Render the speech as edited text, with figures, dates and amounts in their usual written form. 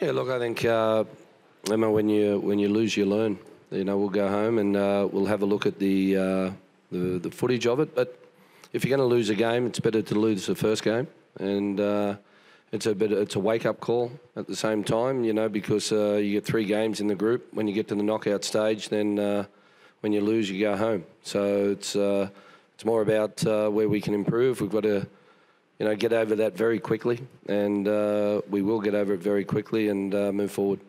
Yeah, look, I think Emma, when you lose, you learn. You know, we'll go home and we'll have a look at the footage of it. But if you're going to lose a game, it's better to lose the first game, and it's a wake-up call at the same time. You know, because you get 3 games in the group. When you get to the knockout stage, then when you lose, you go home. So it's more about where we can improve. We've got to, you know, get over that very quickly, and we will get over it very quickly and move forward.